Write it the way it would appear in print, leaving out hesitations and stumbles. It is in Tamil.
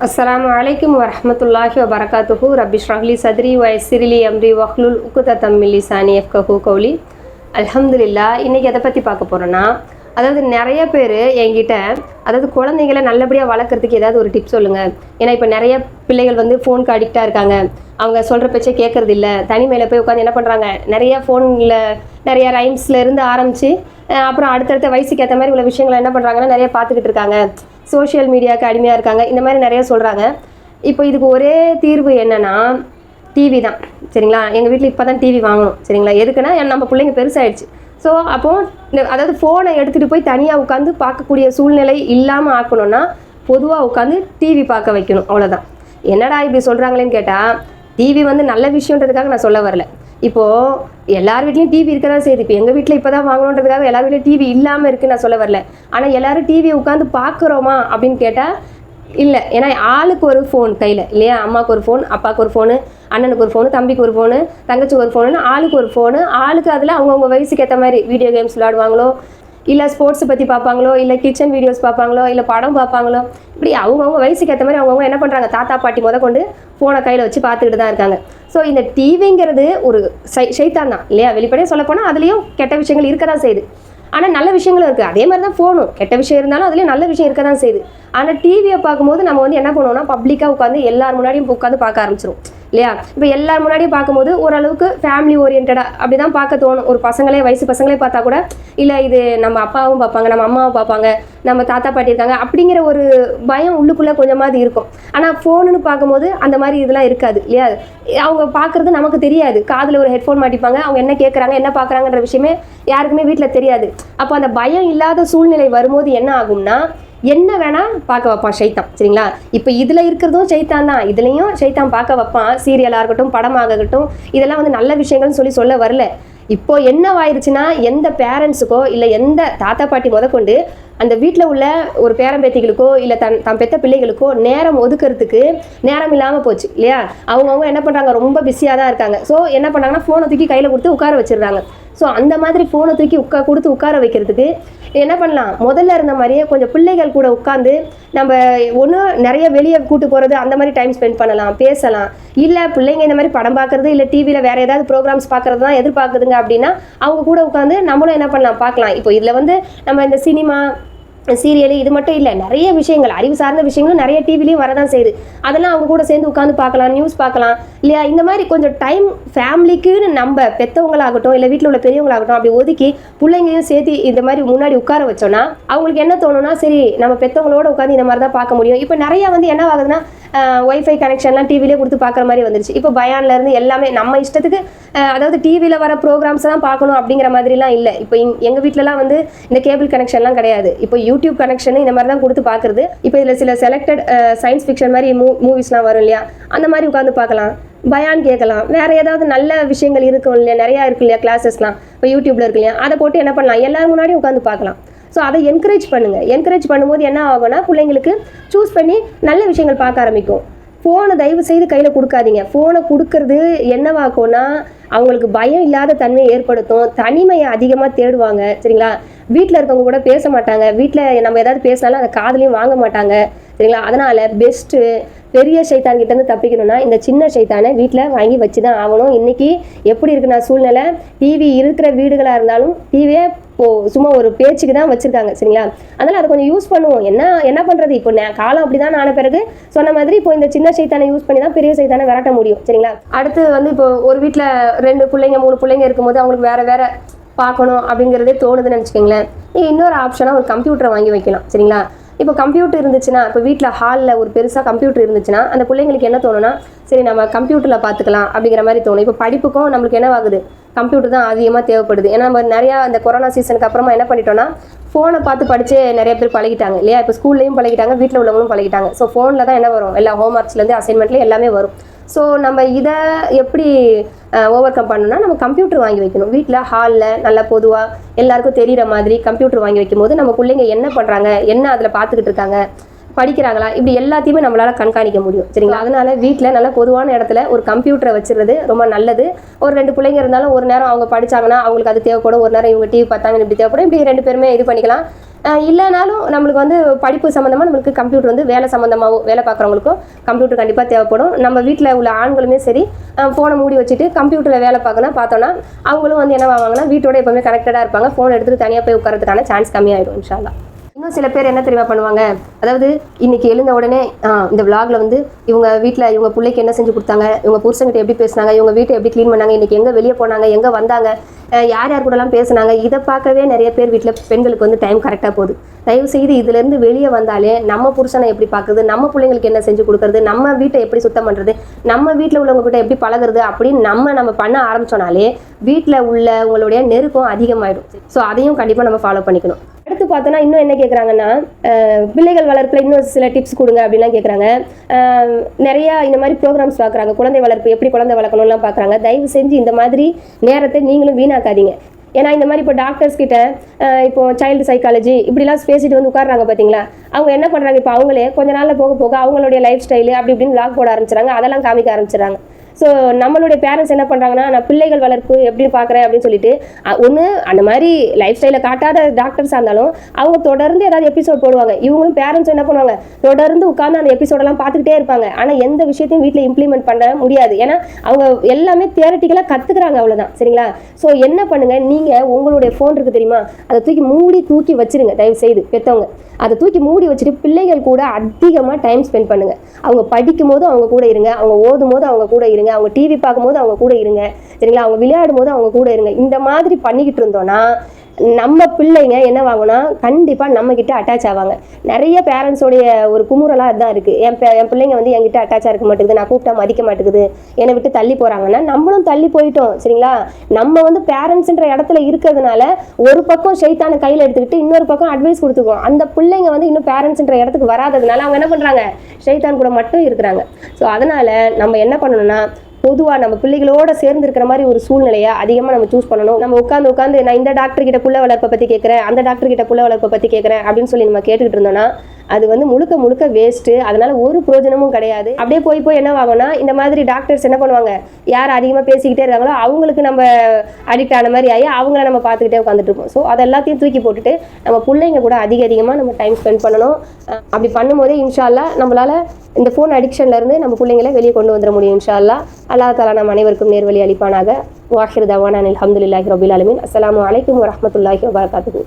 அஸ்ஸலாமு அலைக்கும் வரஹ்மத்துல்லாஹி வபரகாத்துஹு. ரப்பி ஷ்ரஹ் லி சத்ரி வ யஸ்ஸிர் லி அம்ரி வஹ்லுல் உக்ததம் மின் லிசானி யஃப்கஹு கௌலி. அல்ஹம்துலில்லாஹ். இன்றைக்கி எதை பற்றி பார்க்க போகிறோன்னா, அதாவது நிறைய பேர் என்கிட்ட குழந்தைங்களை நல்லபடியாக வளர்க்குறதுக்கு ஏதாவது ஒரு டிப்ஸ் சொல்லுங்கள். ஏன்னா இப்போ நிறைய பிள்ளைகள் ஃபோனுக்கு அடிக்டாக இருக்காங்க. அவங்க சொல்கிற பேச்சை கேட்குறது இல்லை. தனிமையில் போய் உட்காந்து என்ன பண்ணுறாங்க, நிறைய ஃபோனில் நிறைய ரைம்ஸ்லேருந்து ஆரம்பித்து அப்புறம் அடுத்தடுத்த வயசுக்கு ஏற்ற மாதிரி உள்ள விஷயங்களை என்ன பண்ணுறாங்கன்னா நிறைய பார்த்துக்கிட்டு இருக்காங்க. சோஷியல் மீடியாவுக்கு அடிமையாக இருக்காங்க. இந்த மாதிரி நிறைய சொல்கிறாங்க. இப்போ இதுக்கு ஒரே தீர்வு என்னென்னா டிவி தான். சரிங்களா? எங்கள் வீட்டில் இப்போ தான் டிவி வாங்கணும். சரிங்களா? எதுக்குன்னா நம்ம பிள்ளைங்க பெருசாகிடுச்சு. ஸோ அப்போது அதாவது ஃபோனை எடுத்துகிட்டு போய் தனியாக உட்காந்து பார்க்கக்கூடிய சூழ்நிலை இல்லாமல் ஆக்கணும்னா பொதுவாக உட்காந்து டிவி பார்க்க வைக்கணும். அவ்வளோதான். என்னடா இப்படி சொல்கிறாங்களேன்னு கேட்டால், டிவி நல்ல விஷயன்றதுக்காக நான் சொல்ல வரல. இப்போது எல்லார் வீட்லேயும் டிவி இருக்க தான் செய்யுது. இப்போ எங்கள் வீட்டில் இப்போ தான் வாங்கணுன்றதுக்காக எல்லார் வீட்லையும் டிவி இல்லாமல் இருக்குன்னு நான் சொல்ல வரல. ஆனால் எல்லோரும் டிவியை உட்காந்து பார்க்குறோமா அப்படின்னு கேட்டால் இல்லை. ஏன்னா ஆளுக்கு ஒரு ஃபோன் கையில் இல்லையா? அம்மாவுக்கு ஒரு ஃபோன், அப்பாவுக்கு ஒரு ஃபோனு, அண்ணனுக்கு ஒரு ஃபோனு, தம்பிக்கு ஒரு ஃபோனு, தங்கச்சிக்கு ஒரு ஃபோனு, ஆளுக்கு ஒரு ஃபோனு. ஆளுக்கு அதில் அவங்கவுங்க வயசுக்கு ஏற்ற மாதிரி வீடியோ கேம்ஸ் விளையாடுவாங்களோ, இல்லை ஸ்போர்ட்ஸை பற்றி பார்ப்பாங்களோ, இல்லை கிச்சன் வீடியோஸ் பார்ப்பாங்களோ, இல்லை படம் பார்ப்பாங்களோ. இப்படி அவங்கவுங்க வயசுக்கு ஏற்ற மாதிரி அவங்கவுங்க என்ன பண்ணுறாங்க, தாத்தா பாட்டி கொண்டு ஃபோனை கையில் வச்சு பார்த்துக்கிட்டு தான் இருக்காங்க. ஸோ இந்த டிவிங்கிறது ஒரு ஷைத்தான் தான் இல்லையா? வெளிப்படையாக சொல்லப்போனால் அதுலேயும் கெட்ட விஷயங்கள் இருக்க தான் செய்யுது. ஆனால் நல்ல விஷயங்களும் இருக்குது. அதே மாதிரி தான் ஃபோனும் கெட்ட விஷயம் இருந்தாலும் அதுலேயும் நல்ல விஷயம் இருக்க தான் செய்யுது. ஆனால் டிவியை பார்க்கும்போது நம்ம என்ன பண்ணுவோம்னா பப்ளிக்காக உட்காந்து எல்லார் முன்னாடியும் உட்காந்து பார்க்க ஆரம்பிச்சிடும் இல்லையா? இப்போ எல்லார் முன்னாடியும் பார்க்கும்போது ஓரளவுக்கு ஃபேமிலி ஓரியன்டாக அப்படி தான் பார்க்க தோணும். ஒரு பசங்களே வயசு பசங்களே பார்த்தா கூட இல்லை இது நம்ம அப்பாவும் பார்ப்பாங்க, நம்ம அம்மாவும் பார்ப்பாங்க, நம்ம தாத்தா பாட்டி இருக்காங்க அப்படிங்கிற ஒரு பயம் உள்ளுக்குள்ளே கொஞ்சமாவது இருக்கும். ஆனால் ஃபோனுன்னு பார்க்கும்போது அந்த மாதிரி இதெல்லாம் இருக்காது இல்லையா? அவங்க பார்க்குறது நமக்கு தெரியாது. காதில் ஒரு ஹெட்ஃபோன் மாட்டிப்பாங்க. அவங்க என்ன கேட்குறாங்க, என்ன பார்க்குறாங்கன்ற விஷயமே யாருக்குமே வீட்டில் தெரியாது. அப்போ அந்த பயம் இல்லாத சூழ்நிலை வரும்போது என்ன ஆகும்னா என்ன வேணால் பார்க்க வைப்பான் ஷைத்தான். சரிங்களா? இப்போ இதில் இருக்கிறதும் ஷைத்தான் தான், இதுலேயும் ஷைத்தான் பார்க்க வைப்பான். சீரியலாக இருக்கட்டும், படமாகட்டும், இதெல்லாம் நல்ல விஷயங்கள்னு சொல்ல வரல. இப்போது என்னவாயிருச்சுன்னா எந்த பேரண்ட்ஸுக்கோ இல்லை எந்த தாத்தா பாட்டி முதற்கொண்டு அந்த வீட்டில் உள்ள ஒரு பேரம்பேத்திகளுக்கோ இல்லை தன் பெத்த பிள்ளைகளுக்கோ நேரம் ஒதுக்கிறதுக்கு நேரம் இல்லாமல் போச்சு இல்லையா? அவங்கவுங்க என்ன பண்ணுறாங்க, ரொம்ப பிஸியாக தான் இருக்காங்க. ஸோ என்ன பண்ணுறாங்கன்னா ஃபோனை தூக்கி கையில் கொடுத்து உட்கார வச்சிடுறாங்க. ஸோ அந்த மாதிரி ஃபோனை தூக்கி கொடுத்து உட்கார வைக்கிறதுக்கு என்ன பண்ணலாம், முதல்ல இருந்த மாதிரியே கொஞ்சம் பிள்ளைகள் கூட உட்காந்து நம்ம ஒன்று நிறைய வெளியே கூட்டு போகிறது, அந்த மாதிரி டைம் ஸ்பெண்ட் பண்ணலாம், பேசலாம். இல்லை பிள்ளைங்க இந்த மாதிரி படம் பார்க்குறது இல்லை டிவியில் வேறு ஏதாவது ப்ரோக்ராம்ஸ் பார்க்குறது தான் எதிர்பார்க்குதுங்க அப்படின்னா அவங்க கூட உட்காந்து நம்மளும் என்ன பண்ணலாம், பார்க்கலாம். இப்போ இதில் நம்ம இந்த சினிமா சீரியலு இது மட்டும் இல்லை, நிறைய விஷயங்கள் அறிவு சார்ந்த விஷயங்களும் நிறைய டிவிலையும் வரதான் செய்யுது. அதெல்லாம் அவங்க கூட சேர்ந்து உட்காந்து பார்க்கலாம், நியூஸ் பார்க்கலாம் இல்லையா? இந்த மாதிரி கொஞ்சம் டைம் ஃபேமிலிக்குன்னு நம்ம பெற்றவங்களாகட்டும் இல்லை வீட்டில் உள்ள பெரியவங்களாகட்டும் அப்படி ஒதுக்கி பிள்ளைங்களையும் சேர்த்து இந்த மாதிரி முன்னாடி உட்கார வச்சோன்னா அவங்களுக்கு என்ன தோணுன்னா, சரி நம்ம பெற்றவங்களோட உட்காந்து இந்த மாதிரி தான் பார்க்க முடியும். இப்போ நிறைய என்ன ஆகுதுன்னா ஒய்ஃபை கனெக்ஷன்லாம் டிவிலே கொடுத்து பார்க்குற மாதிரி வந்துருச்சு. இப்போ பயான்லேருந்து எல்லாமே நம்ம இஷ்டத்துக்கு அதாவது டிவியில் வர ப்ரோக்ராம்ஸ் தான் பார்க்கணும் அப்படிங்கிற மாதிரிலாம் இல்லை. இப்போ எங்கள் வீட்டிலலாம் இந்த கேபிள் கனெக்ஷன்லாம் கிடையாது. இப்போ யூடியூப் கனெக்ஷன் இந்த மாதிரி தான் கொடுத்து பார்க்குறது. இப்போ இதில் சில செலக்டட் சயின்ஸ் ஃபிக்ஷன் மாதிரி மூவிஸ்லாம் வரும் இல்லையா? அந்த மாதிரி உட்காந்து பார்க்கலாம், பயான் கேட்கலாம். வேறு ஏதாவது நல்ல விஷயங்கள் இருக்கும் இல்லையா? நிறையா இருக்கு இல்லையா? கிளாஸஸ்லாம் இப்போ யூடியூப்பில் இருக்கு இல்லையா? அதை போட்டு என்ன பண்ணலாம், எல்லாரும் முன்னாடியும் உட்காந்து பார்க்கலாம். ஸோ அதை என்கரேஜ் பண்ணுங்கள். என்கரேஜ் பண்ணும்போது என்ன ஆகும்னா பிள்ளைங்களுக்கு சூஸ் பண்ணி நல்ல விஷயங்கள் பார்க்க ஆரம்பிக்கும். ஃபோனை தயவு செய்து கையில் கொடுக்காதீங்க. ஃபோனை கொடுக்கறது என்னவாக்கும்னா அவங்களுக்கு பயம் இல்லாத தன்மையை ஏற்படுத்தும், தனிமையை அதிகமாக தேடுவாங்க. சரிங்களா? வீட்டில் இருக்கவங்க கூட பேச மாட்டாங்க. வீட்டில் நம்ம ஏதாவது பேசினாலும் அதை காதுலையும் வாங்க மாட்டாங்க. சரிங்களா? அதனால் பெஸ்ட்டு பெரிய ஷைத்தான்கிட்டேருந்து தப்பிக்கணும்னா இந்த சின்ன ஷைத்தானை வீட்டில் வாங்கி வச்சு தான் ஆகணும். இன்றைக்கி எப்படி இருக்குன்னா சூழ்நிலை, டிவி இருக்கிற வீடுகளாக இருந்தாலும் டிவியே சும்மா ஒரு பேச்சுக்கு தான் வச்சுருக்காங்க. சரிங்களா? அதனால் அதை கொஞ்சம் யூஸ் பண்ணுவோம். என்ன பண்ணுறது, இப்போ காலம் அப்படி தான் ஆன பிறகு சொன்ன மாதிரி இப்போ இந்த சின்ன சைத்தானை யூஸ் பண்ணி தான் பெரிய சைத்தானை விரட்ட முடியும். சரிங்களா? அடுத்து இப்போ ஒரு வீட்டில் 2 பிள்ளைங்க 3 பிள்ளைங்க இருக்கும்போது அவங்களுக்கு வேறு பார்க்கணும் அப்படிங்கிறதே தோணுதுன்னு நினச்சிக்கோங்களேன். இன்னொரு ஆப்ஷனாக ஒரு கம்ப்யூட்டரை வாங்கி வைக்கலாம். சரிங்களா? இப்போ கம்ப்யூட்டர் இருந்துச்சுன்னா, இப்போ வீட்டில் ஹாலில் ஒரு பெருசாக கம்ப்யூட்டர் இருந்துச்சுன்னா அந்த பிள்ளைங்களுக்கு என்ன தோணுன்னா, சரி நம்ம கம்ப்யூட்டரில் பார்த்துக்கலாம் அப்படிங்கிற மாதிரி தோணும். இப்போ படிப்புக்கும் நம்மளுக்கு என்னவாகுது, கம்ப்யூட்டர் தான் அதிகமாக தேவைப்படுது. ஏன்னா நம்ம நிறையா இந்த கொரோனா சீசனுக்கு அப்புறமா என்ன பண்ணிட்டோம்னா ஃபோனை பார்த்து படித்து நிறைய பேர் பழகிட்டாங்க இல்லையா? இப்போ ஸ்கூல்லையும் பழகிட்டாங்க, வீட்டில் உள்ளவங்களும் பழகிட்டாங்க. ஸோ ஃபோனில் தான் என்ன வரும், எல்லா ஹோம்ஒர்க்ஸ்லேருந்து அசைன்மெண்ட்லேயும் எல்லாமே வரும். ஸோ நம்ம இதை எப்படி ஓவர் கம் பண்ணணும்னா நம்ம கம்ப்யூட்டர் வாங்கி வைக்கணும். வீட்டில் ஹாலில் நல்லா பொதுவாக எல்லாருக்கும் தெரிகிற மாதிரி கம்ப்யூட்டர் வாங்கி வைக்கும் போது நம்ம பிள்ளைங்க என்ன பண்ணுறாங்க, என்ன அதில் பார்த்துக்கிட்டு இருக்காங்க, படிக்கிறாங்களா, இப்படி எல்லாத்தையுமே நம்மளால கண்காணிக்க முடியும். சரிங்களா? அதனால வீட்டில் நல்ல பொதுவான இடத்துல ஒரு கம்ப்யூட்டரை வச்சுருது ரொம்ப நல்லது. ஒரு 2 பிள்ளைங்க இருந்தாலும் ஒரு நேரம் அவங்க படிச்சாங்கன்னா அவங்களுக்கு அது தேவைப்படும், ஒரு நேரம் இவங்க டிவி பார்த்தாங்கன்னு இப்படி தேவைப்படும். இப்படி 2 பேருமே இது பண்ணிக்கலாம். இல்லைனாலும் நம்மளுக்கு வந்து படிப்பு சம்மந்தமாக நம்மளுக்கு கம்ப்யூட்டர் வந்து வேலை சம்மந்தமாகவும் வேலை பார்க்குறவங்களுக்கும் கம்ப்யூட்டர் கண்டிப்பாக தேவைப்படும். நம்ம வீட்டில் உள்ள ஆண்களுமே சரி ஃபோனை மூடி வச்சுட்டு கம்ப்யூட்டரில் வேலை பார்த்தோன்னா அவங்களும் வந்து என்ன ஆவாங்கன்னா வீட்டோட எப்போவுமே கனெக்டடாக இருப்பாங்க. ஃபோன் எடுத்துகிட்டு தனியாக போய் உட்காரதுக்கான சான்ஸ் கம்மியாயிடும் இன்ஷா அல்லாஹ். இன்னும் சில பேர் என்ன தெரியுமா பண்ணுவாங்க, அதாவது இன்னைக்கு எழுந்த உடனே இந்த விளாக்ல வந்து இவங்க வீட்டில் இவங்க பிள்ளைக்கு என்ன செஞ்சு கொடுத்தாங்க, இவங்க புருஷன்கிட்ட எப்படி பேசினாங்க, இவங்க வீட்டை எப்படி க்ளீன் பண்ணாங்க, இன்னைக்கு எங்கே வெளியே போனாங்க, எங்கே வந்தாங்க, யார் யார் கூடலாம் பேசுனாங்க, இதை பார்க்கவே நிறைய பேர் வீட்டில் பெண்களுக்கு வந்து டைம் கரெக்டாக போகுது. தயவு செய்து இதுலேருந்து வெளியே வந்தாலே நம்ம புருஷனை எப்படி பார்க்குறது, நம்ம பிள்ளைங்களுக்கு என்ன செஞ்சு கொடுக்குறது, நம்ம வீட்டை எப்படி சுத்தம் பண்ணுறது, நம்ம வீட்டில் உள்ளவங்க கிட்ட எப்படி பழகுறது அப்படின்னு நம்ம பண்ண ஆரம்பிச்சோனாலே வீட்டில் உள்ள உங்களுடைய நெருக்கம் அதிகமாகிடும். ஸோ அதையும் கண்டிப்பாக நம்ம ஃபாலோ பண்ணிக்கணும். அடுத்து பார்த்தோன்னா இன்னும் என்ன கேட்குறாங்கன்னா, பிள்ளைகள் வளர்ப்பில் இன்னும் சில டிப்ஸ் கொடுங்க அப்படின்லாம் கேட்குறாங்க. நிறையா இந்த மாதிரி ப்ரோக்ராம்ஸ் பார்க்குறாங்க, குழந்தை வளர்ப்பு எப்படி குழந்தை வளர்க்கணும்லாம் பார்க்குறாங்க. தயவு செஞ்சு இந்த மாதிரி நேரத்தை நீங்களும் வீணாக்காதீங்க. ஏன்னா இந்த மாதிரி இப்போ டாக்டர்ஸ் கிட்ட இப்போ சைல்டு சைக்காலஜி இப்படிலாம் பேசிட்டு வந்து உட்காடுறாங்க பார்த்தீங்களா, அவங்க என்ன பண்ணுறாங்க, இப்போ அவங்களே கொஞ்ச நாளில் போக போக அவங்களுடைய லைஃப் ஸ்டைலு அப்படி இப்படின்னு விளாக் போட ஆரம்பிச்சுறாங்க, அதெல்லாம் காமிக்க ஆரம்பிச்சிடறாங்க. ஸோ நம்மளுடைய பேரண்ட்ஸ் என்ன பண்ணுறாங்கன்னா, நான் பிள்ளைகள் வளர்ப்பு எப்படி பார்க்குறேன் அப்படின்னு சொல்லிட்டு ஒன்று அந்த மாதிரி லைஃப் ஸ்டைலை காட்டாத டாக்டர்ஸாக இருந்தாலும் அவங்க தொடர்ந்து ஏதாவது எபிசோட் போடுவாங்க. இவங்களும் பேரண்ட்ஸ் என்ன பண்ணுவாங்க, தொடர்ந்து உட்காந்து அந்த எபிசோடெல்லாம் பார்த்துக்கிட்டே இருப்பாங்க. ஆனால் எந்த விஷயத்தையும் வீட்டில் இம்ப்ளிமெண்ட் பண்ண முடியாது. ஏன்னா அவங்க எல்லாமே தியரட்டிக்கலாக கற்றுக்குறாங்க, அவ்வளோதான். சரிங்களா? ஸோ என்ன பண்ணுங்கள், நீங்கள் உங்களுடைய ஃபோன் இருக்குது தெரியுமா, அதை தூக்கி வச்சிருங்க. தயவு செய்து பெற்றவங்க அதை தூக்கி மூடி வச்சுட்டு பிள்ளைகள் கூட அதிகமாக டைம் ஸ்பெண்ட் பண்ணுங்கள். அவங்க படிக்கும் போது அவங்க கூட இருங்க, அவங்க ஓதும் போது அவங்க கூட இருங்க, அவங்க டிவி பார்க்கும்போது அவங்க கூட இருங்க. சரிங்களா? அவங்க விளையாடும் போது அவங்க கூட இருங்க. இந்த மாதிரி பண்ணிக்கிட்டு இருந்தோன்னா நம்ம பிள்ளைங்க என்ன வாங்கினா கண்டிப்பாக நம்மக்கிட்ட அட்டாச் ஆவாங்க. நிறைய பேரண்ட்ஸோடைய ஒரு குமுறலாக அதுதான் இருக்குது. என் பிள்ளைங்க வந்து என்கிட்ட அட்டாச்சாக இருக்க மாட்டேங்குது, நான் கூப்பிட்டா மதிக்க மாட்டேங்குது, என்னை விட்டு தள்ளி போகிறாங்கன்னா நம்மளும் தள்ளி போயிட்டோம். சரிங்களா? நம்ம வந்து பேரண்ட்ஸுன்ற இடத்துல இருக்கிறதுனால ஒரு பக்கம் ஷைத்தானை கையில் எடுத்துக்கிட்டு இன்னொரு பக்கம் அட்வைஸ் கொடுத்துக்குவோம். அந்த பிள்ளைங்க வந்து இன்னும் பேரண்ட்ஸுன்ற இடத்துக்கு வராததுனால அவங்க என்ன பண்ணுறாங்க, ஷைத்தான் கூட மட்டும் இருக்கிறாங்க. ஸோ அதனால் நம்ம என்ன பண்ணணும்னா, பொதுவாக நம்ம பிள்ளைகளோட சேர்ந்து இருக்கிற மாதிரி ஒரு சூழ்நிலையை அதிகமாக நம்ம சூஸ் பண்ணணும். நம்ம உட்காந்து நான் இந்த டாக்டர் கிட்ட புள்ள வளர்ப்பை பற்றி கேட்குறேன், அந்த டாக்டர் கிட்ட புள்ள வளர்ப்பை பற்றி கேட்குறேன் அப்படின்னு சொல்லி நம்ம கேட்டுக்கிட்டு இருந்தோம்னா அது வந்து முழுக்க வேஸ்ட்டு. அதனால ஒரு பிரயோஜனமும் கிடையாது. அப்படியே போய் என்ன ஆகும்னா, இந்த மாதிரி டாக்டர்ஸ் என்ன பண்ணுவாங்க, யார் அதிகமாக பேசிக்கிட்டே இருக்காங்களோ அவங்களுக்கு நம்ம அடிக்ட் ஆன மாதிரி ஆகி அவங்கள நம்ம பார்த்துக்கிட்டே உட்காந்துட்டு இருப்போம். ஸோ அது எல்லாத்தையும் தூக்கி போட்டுட்டு நம்ம பிள்ளைங்க கூட அதிகமாக நம்ம டைம் ஸ்பெண்ட் பண்ணணும். அப்படி பண்ணும்போதே இன்ஷா அல்லாஹ் நம்மளால் இந்த ஃபோன் அடிக்ஷன்லேருந்து நம்ம பிள்ளைங்களை வெளியே கொண்டு வந்துட முடியும் இன்ஷா அல்லாஹ். அல்லாஹ் தஆலா நம்ம அனைவருக்கும் நேர்வழி அளிப்பானாக. வாஹிர் தவானா அல்ஹம்துலில்லாஹி ரபில் ஆலமீன். அஸ்ஸலாமு அலைக்கும் வரஹ்மத்துல்லாஹி வபரகாத்துஹு.